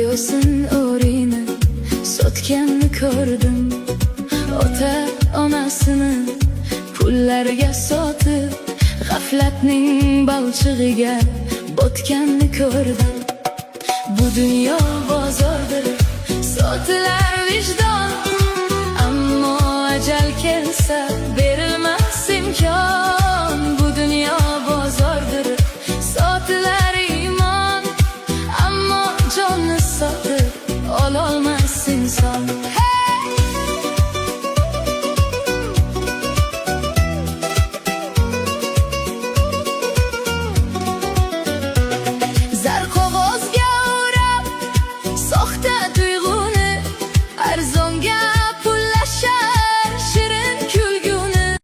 Duyosin o'rini sotganni ko'rdim. Ota onasini pullarga sotib, g'aflatning balchig'iga botganni ko'rdim. Bu dunyo bozordir, sotilar vijdon, ammo ajal kelsa